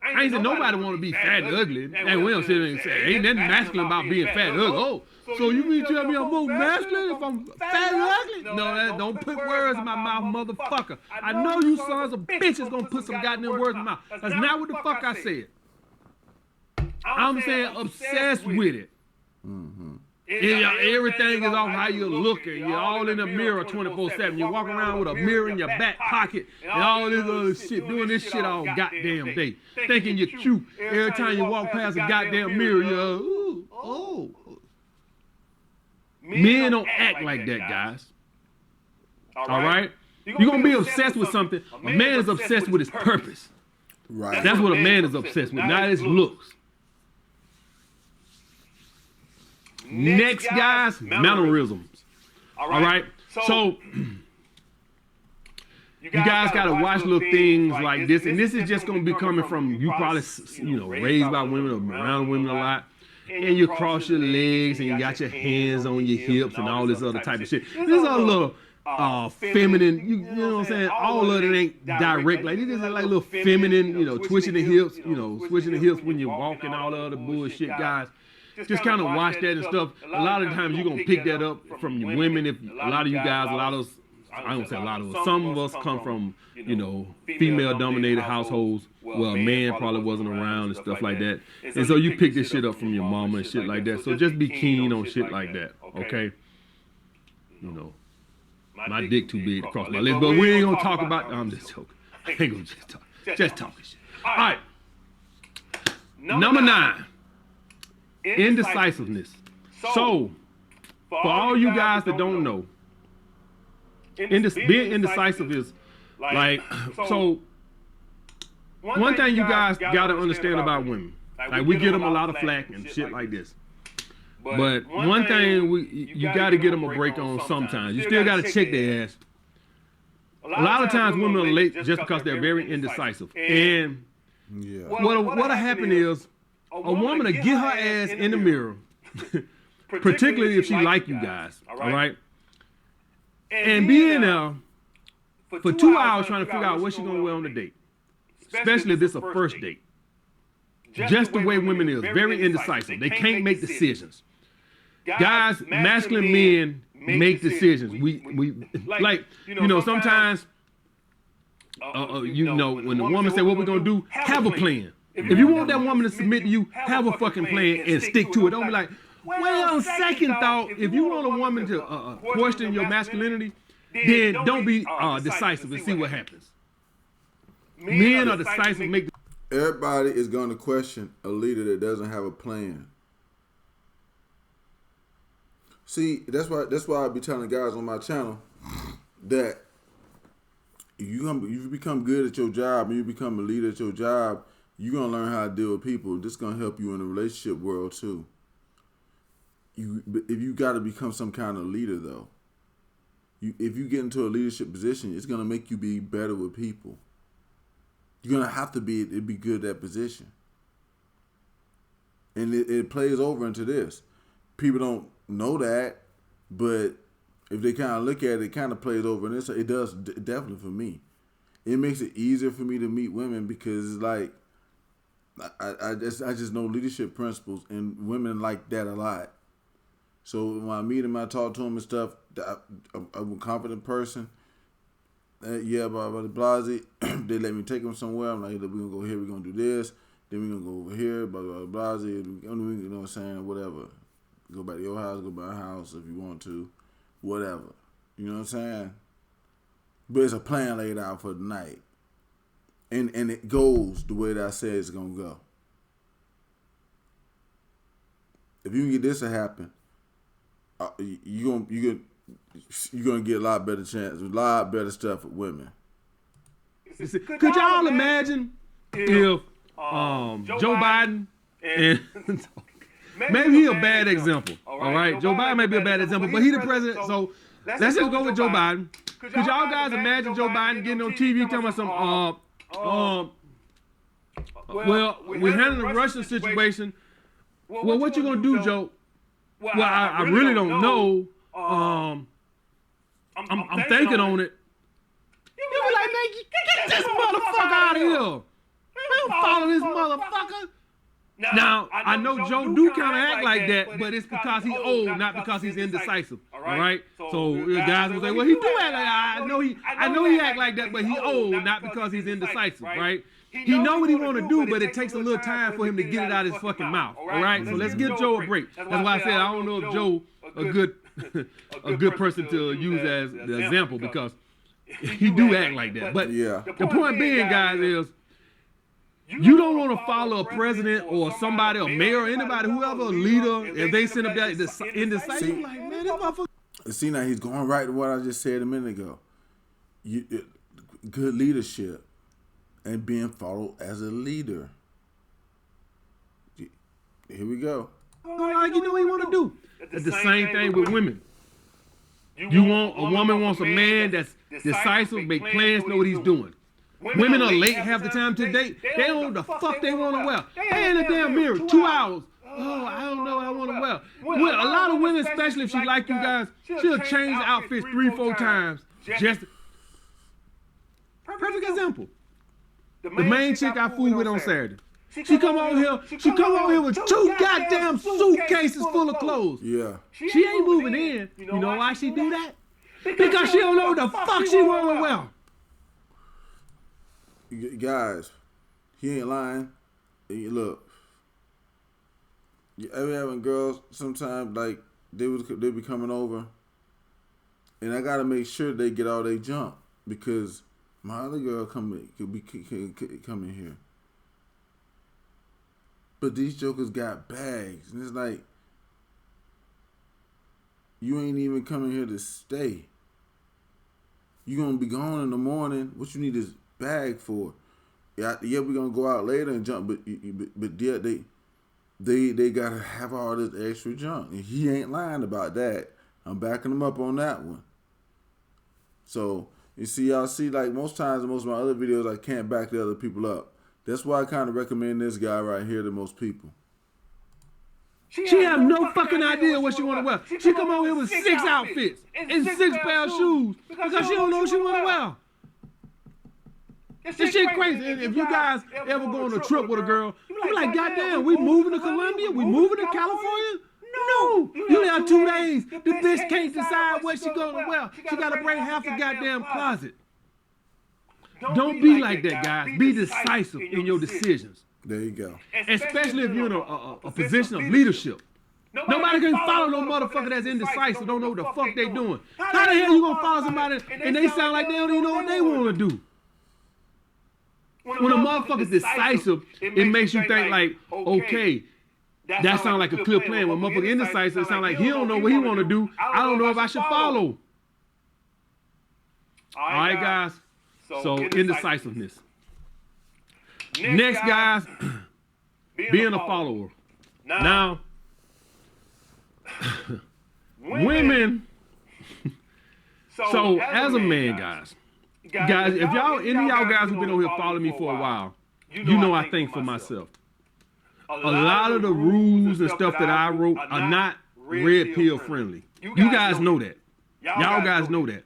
I ain't saying nobody want to be fat and ugly. And we don't sit there and say, ain't nothing masculine about being fat and ugly. Oh, so you mean tell me I'm more masculine if I'm fat and ugly? No, don't put words in my mouth, motherfucker. I know you sons of bitches gonna put some goddamn words in my mouth. That's not what the fuck I said. I'm saying obsessed with it. Mm-hmm. Everything is off how you're looking. You're all in the mirror 24/7. You walk around with a mirror in your back pocket and all this other shit, doing this shit all goddamn day, thinking you're cute. Every time you walk past a goddamn mirror, you're ooh, oh. Men don't act like that, guys. All right? You're gonna be obsessed with something. A man is obsessed with his purpose. Right. That's what a man is obsessed with, not his looks. Next, guys, mannerisms. All right? So, you guys got to watch little things like this. And this is just going to be coming from you probably, raised by women or around women a lot. And you cross your legs and you got your hands on your hips and all this other type of shit. This is a little feminine, you know what I'm saying? All of it ain't direct. Like, this is like a little feminine, twitching the hips, switching the hips when you're walking, all the other bullshit, guys. Just kind of watch that and stuff. A lot of times you're going to pick that up from your women. If a lot of you guys, I don't say a lot of us, some of us come from, female-dominated households where a man probably wasn't around and stuff like that. And so you pick this shit up from your mama and shit like that. So just be keen on shit like that, okay? My dick too big to cross my legs. But we ain't going to talk about, I'm just joking. I ain't going to just talking shit. All right. Number 9. Indecisiveness. So, for all you guys that don't know, being indecisive is like, so one thing you guys got to understand about women, like we get them a lot of flack and shit like this. But one thing you got to get them a break on sometimes. You still got to check their ass. A lot of times women are late just because they're very indecisive. And what'll happen is, a woman to get her ass in the mirror, particularly if she like you guys, all right? And be in there for 2 hours trying to figure out what she's going to wear on the date, especially if this is a first date. Just the way women is, very indecisive. They can't make decisions. Guys, masculine men make decisions. We sometimes, when the woman say what we're going to do, have a plan. If you want that woman to submit to you, have a fucking plan and stick to it. Don't be like, Well, on second thought, if you want a woman to question your masculinity, then don't be decisive and see what happens. Men are decisive, make. Everybody is going to question a leader that doesn't have a plan. See, that's why I be telling guys on my channel that you become good at your job and you become a leader at your job, you're gonna learn how to deal with people. This is gonna help you in the relationship world too. If you got to become some kind of leader though, if you get into a leadership position, it's gonna make you be better with people. You're gonna have to be good at that position, and it plays over into this. People don't know that, but if they kind of look at it, it kind of plays over in this. It does definitely for me. It makes it easier for me to meet women because it's like I just know leadership principles, and women like that a lot. So when I meet them, I talk to them and stuff. I'm a confident person. Yeah, blah, Blasi. They let me take them somewhere. I'm like, we're going to go here, we're going to do this. Then we're going to go over here, blah, Blasi. You know what I'm saying? Whatever. Go back to your house, go by our house if you want to. Whatever. You know what I'm saying? But it's a plan laid out for the night. And it goes the way that I said it's going to go. If you can get this to happen, you're gonna get a lot better chance, a lot better stuff with women. Could y'all imagine if Joe Biden and maybe he a bad example, all right? Joe Biden may be a bad example, but he the president, so let's just go with Joe Biden. Could y'all guys imagine Joe Biden getting on TV telling us some well, we're handling the Russian situation. Well, what you gonna do, Joe? Well, I really don't know. I'm thinking on it. You be like, man, get this motherfucker out of here. I don't follow this motherfucker. Now, I know Joe do kind of act like that, but it's because he's old, not because he's indecisive. All right? So guys will say, well, he do act like I know he act like that, but he old, not because he's indecisive, right? He know what he want to do, but it takes a little time for him to get it out of his fucking mouth. All right? So let's give Joe a break. That's why I said I don't know if Joe a good person to use as the example because he do act like that. But the point being, guys, is you don't want to follow a president or somebody, a mayor, or anybody, whoever, a leader, if they send up that indecisive, like, man, this motherfucker. See, now he's going right to what I just said a minute ago. Good leadership and being followed as a leader. Here we go. Like, you know what you want to do. It's the same thing with women. You want a woman wants a man that's decisive, make plans, know what he's doing. Women are late half the time to date. They don't know what the fuck they want to wear. They in the damn mirror 2 hours. Oh, I don't know what I want to wear. Well, a lot of women, especially if she like you guys, she'll change outfits 3-4 times. Just perfect example. The main chick I fooled with on Saturday. She come over here with 2 goddamn suitcases full of clothes. Yeah. She ain't moving in. You know why she do that? Because she don't know what the fuck she want to wear. Guys, he ain't lying. Look, you ever having girls sometimes like they be coming over, and I gotta make sure they get all their junk because my other girl come in here. But these jokers got bags, and it's like you ain't even coming here to stay. You gonna be gone in the morning. What you need is bag for? Yeah, we're gonna go out later and jump, but yeah, they gotta have all this extra junk, and he ain't lying about that. I'm backing him up on that one. So you see, y'all see, like most times in most of my other videos, I can't back the other people up. That's why I kind of recommend this guy right here to most people. She have no fucking idea what she want to wear. She come over here with 6 outfits and 6 pair of shoes because she don't know what she want to wear. This shit crazy. If you guys ever go on a trip with a girl, you like, goddamn, we moving to Colombia? We moving to California? No. You have 2 days. The bitch can't decide what she gonna wear. She gotta bring half a goddamn closet. Don't be like that, guys. Be decisive in your decisions. There you go. Especially if you're in a position of leadership. Nobody can follow no motherfucker that's indecisive, don't know what the fuck they doing. How the hell you gonna follow somebody and they sound like they don't even know what they want to do? When a motherfucker's decisive, it makes you think like, okay, that sounds like a clear plan. When a motherfucker indecisive, it sounds like he don't know what he want to do. I don't know if I should follow. All right, guys. So indecisiveness. Next, guys, being a follower. Now, women. So as a man, guys, if y'all, any of y'all guys who've been on here following me for a while, you know I think for myself. A lot of the rules and stuff that I wrote are not red pill friendly. You guys know that. Y'all guys know that.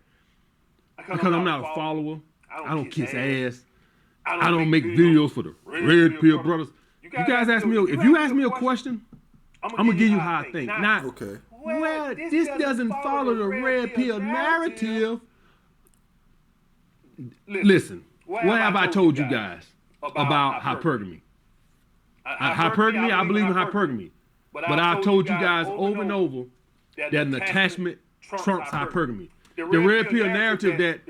Because I'm not a follower. I don't kiss ass. I don't make videos for the red pill brothers. You guys ask me, if you ask me a question, I'm going to give you how I think. Not, Okay. well, this doesn't follow the red pill narrative. Listen, what have I told you guys about hypergamy? Hypergamy, I believe in hypergamy. But I've told you guys over and over that an attachment trumps hypergamy. The red pill narrative that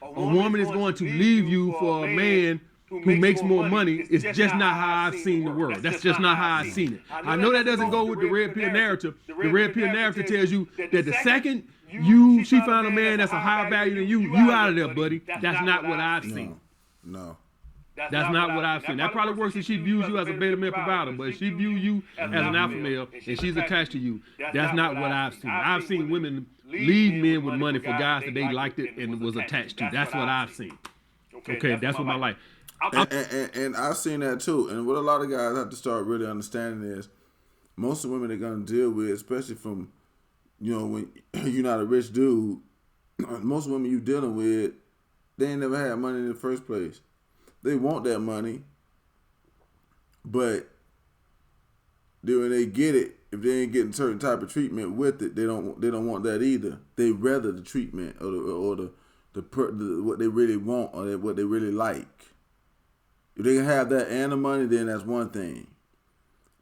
a woman is going to leave you for a man who makes more money is just not how I've seen the world. That's just not how I've seen it. I know that doesn't go with the red pill narrative. The red pill narrative tells you that the second she found a man that's a higher value than you out of there, buddy. That's not what I've seen. No. That's not what I've seen. That probably works if she views you as a beta male provider, but if she views you as an alpha male and she's attached to you, that's not what I've seen. I've seen women leave men with money for guys that they liked it and was attached to. That's what I've seen. Okay, that's what my life. And I've seen that too. And what a lot of guys have to start really understanding is most of the women they're going to deal with, especially from, when you're not a rich dude, most women you dealing with, they ain't never had money in the first place. They want that money, but then when they get it, if they ain't getting certain type of treatment with it, they don't want that either. They rather the treatment or the what they really want or what they really like. If they can have that and the money, then that's one thing.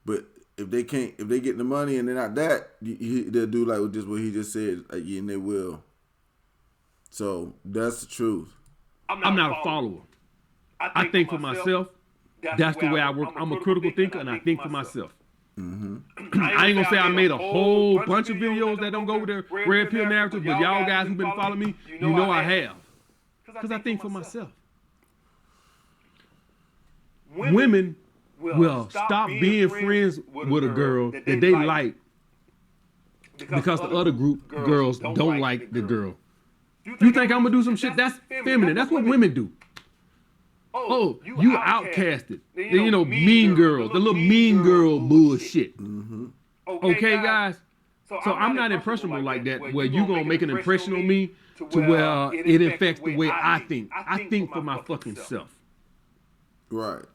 But if they get the money and they're not that, they'll do like just what he just said, yeah, and they will. So that's the truth. I'm not a follower. I think for myself. That's the way I work. I'm a critical thinker, and I think for myself. Mm-hmm. I ain't gonna say I made a whole bunch of videos that don't go with the red pill narrative, but y'all guys who've been following me, you know I have. Because I think for myself. Women will stop being friends with a girl that they like because the other group girls don't like the girl. You think I'm gonna do some shit? That's feminine. That's what women do. Oh, you outcasted. Mean girls. The little mean girl bullshit. Mm-hmm. Okay, guys? So I'm not impressionable like that, where you gonna make an impression on me to where it affects the way I think. I think for my fucking self. Right.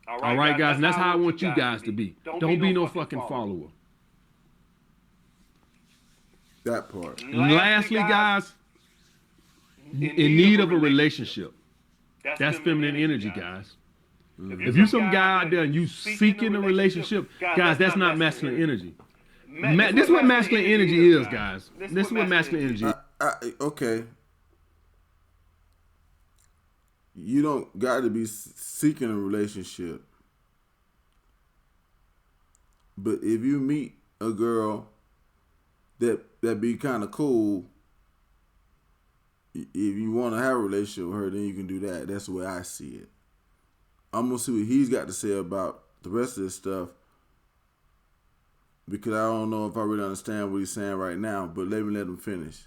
All right, guys? And that's how I want you guys to be. Don't be no fucking follower. That part. And lastly, guys, in need of a relationship. That's feminine energy, guys. Mm-hmm. If you some guy out there and you seeking a relationship, guys, that's not masculine energy. This is what masculine energy is, guys. This is what masculine energy is. Okay. You don't got to be seeking a relationship. But if you meet a girl that be kind of cool, if you want to have a relationship with her, then you can do that. That's the way I see it. I'm going to see what he's got to say about the rest of this stuff, because I don't know if I really understand what he's saying right now, but let him finish.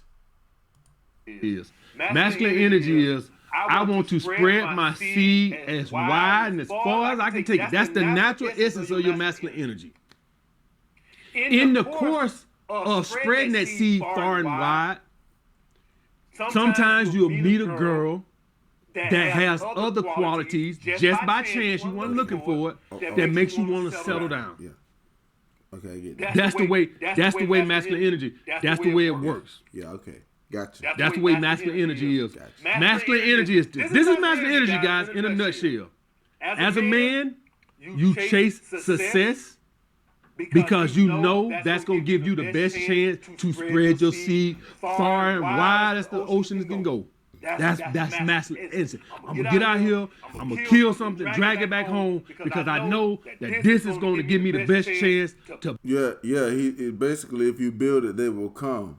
Masculine energy is, I want to spread my seed as wide and as far as I can take it. That's the natural essence of your masculine energy. In the course of spreading that seed far and wide, sometimes you'll meet a girl that has other qualities, just by chance, you weren't looking for it, that makes you want to settle down. Yeah. Okay, I get that. That's the way masculine energy, that's the way it works. Yeah, okay. Gotcha. That's the way masculine energy is. Masculine energy is this. This is masculine energy, guys, in a nutshell. As a man, you chase success because you know that's gonna give you the best chance to spread your seed far and wide as the oceans can go. That's masculine instinct. I'm gonna get out here, I'm gonna kill something, drag it back home because I know that this is gonna give me the best chance to. Yeah. He basically, if you build it, they will come.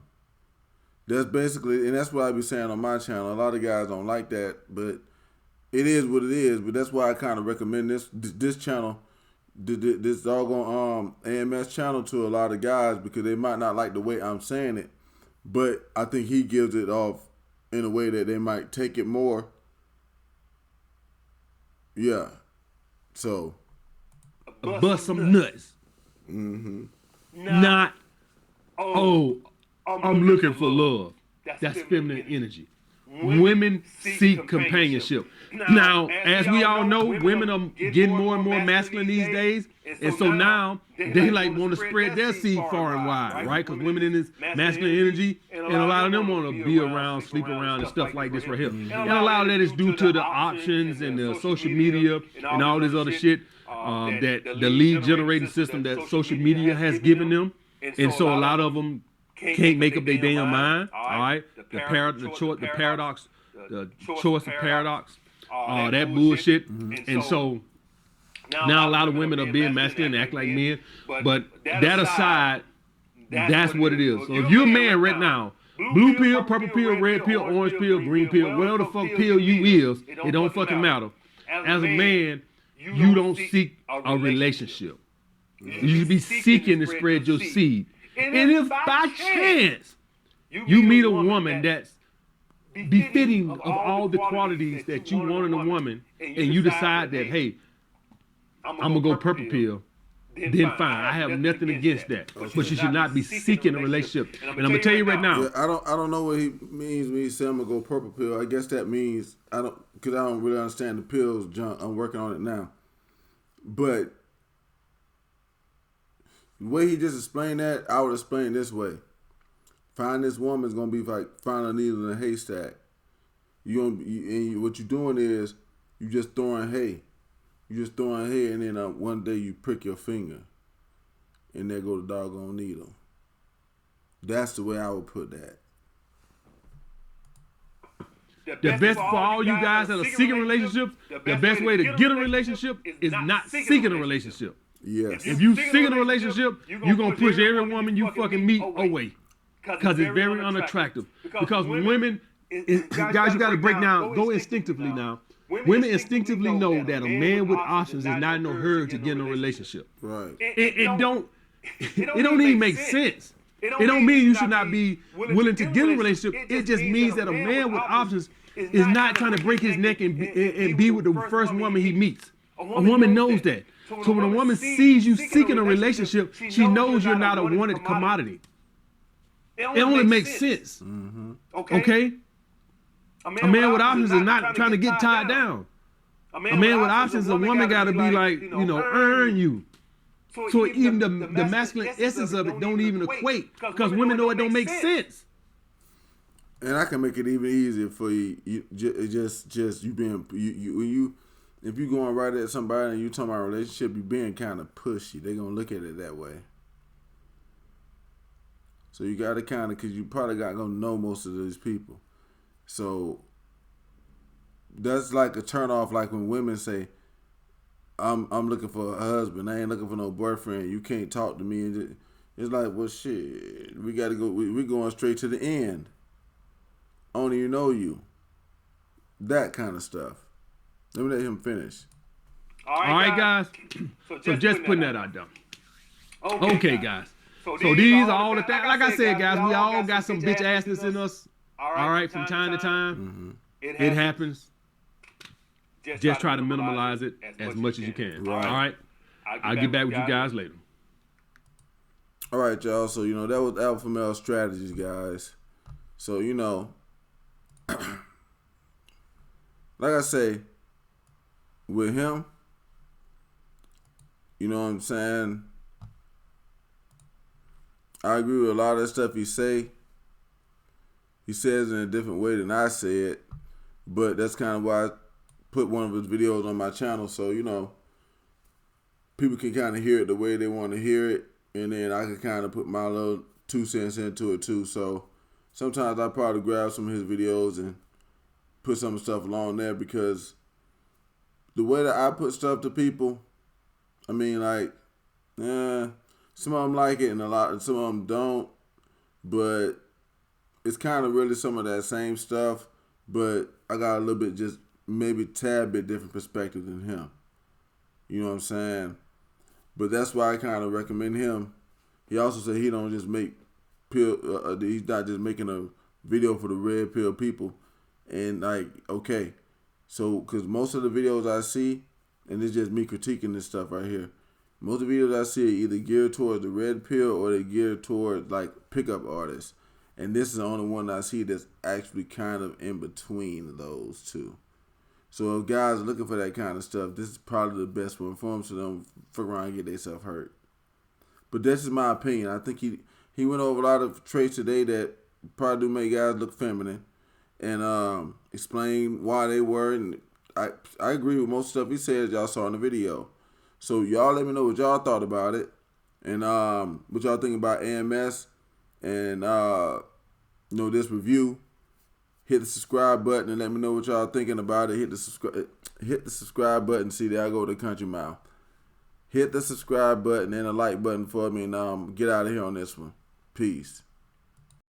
That's basically, and that's what I be saying on my channel. A lot of guys don't like that, but it is what it is. But that's why I kind of recommend this channel, this doggone AMS channel to a lot of guys because they might not like the way I'm saying it, but I think he gives it off in a way that they might take it more. Yeah. So. Bust some nuts. Mm-hmm. Not, I'm looking for love. That's feminine energy. Women seek companionship. Now, as we all know, women are getting more and more masculine these days. And so now they like want to spread their seed far and wide, right? Because women in this masculine energy, and a lot of them want to be around, sleep around, and stuff like this right here. And a lot of that is due to the options and the social media and all this other shit that the lead generating system that social media has given them. And so a lot of them can't make up their damn mind. All right, the choice of paradox, that bullshit. And so now a lot of women are being masculine and act like men. But that aside, that's what it is. So if you're a man right now, blue pill, purple pill, red pill, orange pill, green pill, whatever the fuck pill you is, it don't fucking matter. As a man, you don't seek a relationship. You should be seeking to spread your seed. And if by chance you meet a woman that's befitting of all the qualities that you want in a woman, and you decide that, hey, I'm gonna go purple pill, then fine. I have nothing against that. But you should not be seeking a relationship. And I'm gonna tell you right now. Yeah, I don't know what he means when he said I'm gonna go purple pill. I guess that means because I don't really understand the pills junk. I'm working on it now, but the way he just explained that, I would explain this way. Find this woman's gonna be like find a needle in a haystack. What you're doing is you just throwing hay. You just throwing hay, and then one day you prick your finger, and there go the doggone needle. That's the way I would put that. The best for all you guys that are seeking relationships, the best way to get a relationship is not seeking a relationship. Yes. If you seeking a relationship, you're going to push every woman you fucking meet away. Because it's very unattractive. Because women, guys, you got to break down, go instinctively now. Women instinctively know that a man with options is not in no hurry to get in a relationship. Right. It don't even make sense. It don't mean you should not be willing to get in a relationship. It just means that a man with options is not trying to break his neck and be with the first woman he meets. A woman knows that. So when a woman sees you seeking a relationship, she knows you're not a wanted commodity. It only makes sense. Mm-hmm. Okay? A man with options is not trying to get tied down. A man with options, a woman got to be like, earn you. So even the masculine essence of it don't even equate because women know it don't make sense. And I can make it even easier for you. If you going right at somebody and you talking about a relationship, you being kind of pushy. They gonna look at it that way. So you gotta kind of, cause you probably gonna know most of these people. So that's like a turn off. Like when women say, "I'm looking for a husband. I ain't looking for no boyfriend. You can't talk to me." And it's like, well, shit. We gotta go. We going straight to the end. Only you know you. That kind of stuff. Let me let him finish. All right, guys. So just putting that out there. Okay, guys. So these are all the things. Like I said, guys, we all got some bitch assness in us. All right, from time to time. Mm-hmm. It happens. Just try to minimize it as much as you can. Right. All right. I'll get back with you guys later. All right, y'all. So, that was Alpha Male Strategies, guys. So, like I say, with him, you know what I'm saying? I agree with a lot of the stuff he say. He says it in a different way than I say it, but that's kind of why I put one of his videos on my channel, so people can kind of hear it the way they want to hear it. and then I can kind of put my little 2 cents into it too. So sometimes I probably grab some of his videos and put some stuff along there, because the way that I put stuff to people, I mean, like, some of them like it and some of them don't, but it's kind of really some of that same stuff, but I got a little bit, just maybe tad bit different perspective than him. You know what I'm saying? But that's why I kind of recommend him. He also said he don't just make pill. He's not just making a video for the red pill people. And like, okay, so because most of the videos I see, and it's just me critiquing this stuff right here. Most of the videos I see are either geared towards the red pill or they're geared towards like pickup artists. And this is the only one I see that's actually kind of in between those two. So if guys are looking for that kind of stuff, this is probably the best one for them, so they don't fuck around and get themselves hurt. But this is my opinion. I think he went over a lot of traits today that probably do make guys look feminine, and explain why they were. And I agree with most stuff he said y'all saw in the video. So y'all let me know what y'all thought about it, and what y'all think about AMS, and this review. Hit the subscribe button and let me know what y'all thinking about it. Hit the subscribe button. See, there I go to Country Mile. Hit the subscribe button and the like button for me, and get out of here on this one. Peace.